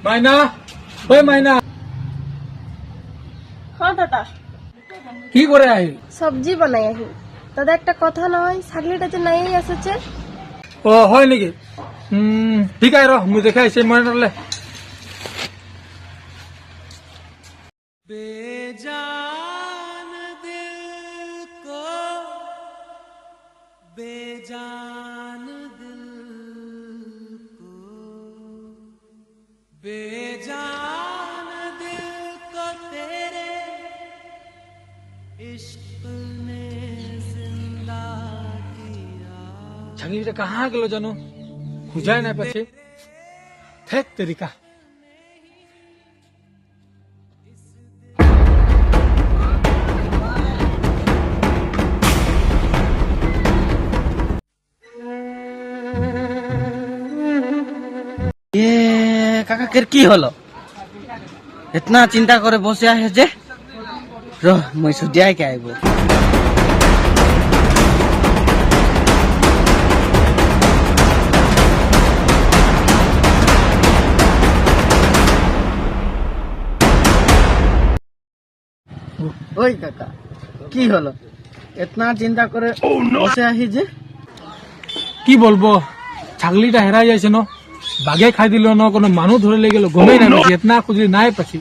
মাইনা, ওই মাইনা হ্যাঁ দাদা, কি করে আহি? সবজি বানাই আহি। দাদা একটা কথা নয়, ছাগলিটা যে নাই এসেছে। ও হয় নাকি? ঠিক আছে, মুই দেখাই সে মনে बेजान दिल को बेजान दिल को बेजान दिल को तेरे इश्क ने जिंदा किया। ছাগলিটা কাহা গেল জানো, খুঁজাই নাই পাছে। থেক তেরিকা। কাকা কের কি হলো? ইতনা চিন্তা করে বসে আছে যে রহ মই সুদিয়াই কে আইব। ওই কাকা কি হলো? ইতনা চিন্তা করে বসে আছি যে? কি বলবো, ছাগলিটা হেরাই যাইছে ন, বাঘে খাই দিল ন, কোনো মানুষ ধরে লেগে গেল, গমেই নাই পাচ্ছি। এতনা খুঁজলি নাই পাচ্ছি,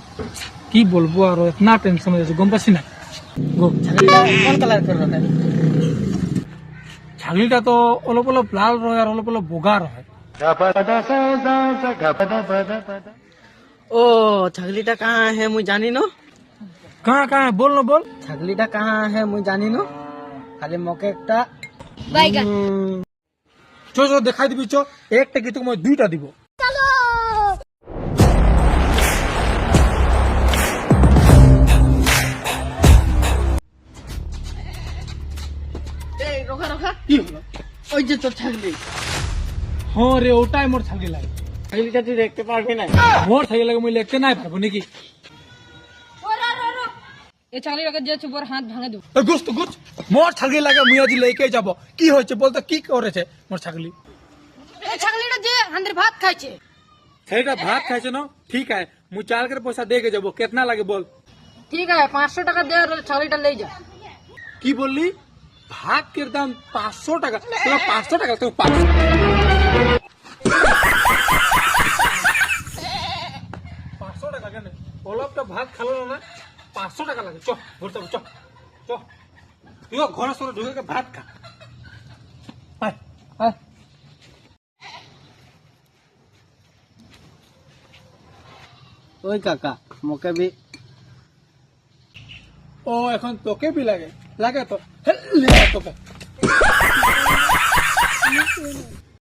কি বলবো আর এতনা টেনশন হয়ে যাচ্ছে, গম পাচ্ছি না। ছাগলিটা কোন কালার করে রাখেন? ছাগলিটা তো অলপ অলপ লাল রয় আর অলপ অলপ বোগা রয়। ও ছাগলিটা কাহা হে মুই জানি ন। কাহা কাহা বল না বল। ছাগলিটা কাহা হে মুই জানি ন, খালি মকে একটা চো চো দেখাই দিবি, চো একটা কি তোমায় দুইটা দিব। এই রোখা রোখা, কি হলো? ওই যে তোর ছাগলি। হ্যাঁ রে, ওটাই মোর ছাগলি লাগে। ছাগলিটা তুই দেখতে পারবি না? মোর ছাগলি লাগে মুই লিখতে নাই পারবো নাকি? এ ছাগলিটাকে যে চুপর হাত ভাঙে দেবো। গুছ তো গুছ, মোর ছাগলি লাগে মুই আজ লেকে যাব। কি হয়েছে বলতো, কি করেছে মোর ছাগলি? এই ছাগলিটা যে হাঁদের ভাত খাইছে। সেইটা ভাত খাইছে না, ঠিক আছে মুই চাল করে পয়সা দিয়ে যাবো। কেতনা লাগে বল? ঠিক আছে 500 টাকা দে আর ছাগলিটা লই যা। কি বললি? ভাত কের দাম 500 টাকা? তোর 500 টাকা তো 500 টাকা কেন? অলপটা ভাত খালো না, 500 টাকা লাগে। চ ঘুরতে চ চ, তুই ঘরে সরে ঢুকে ভাত খা। আয় আয়। ওই কাকা মকে বি। ও এখন তোকে বি লাগে? লাগে তো লে তোকে।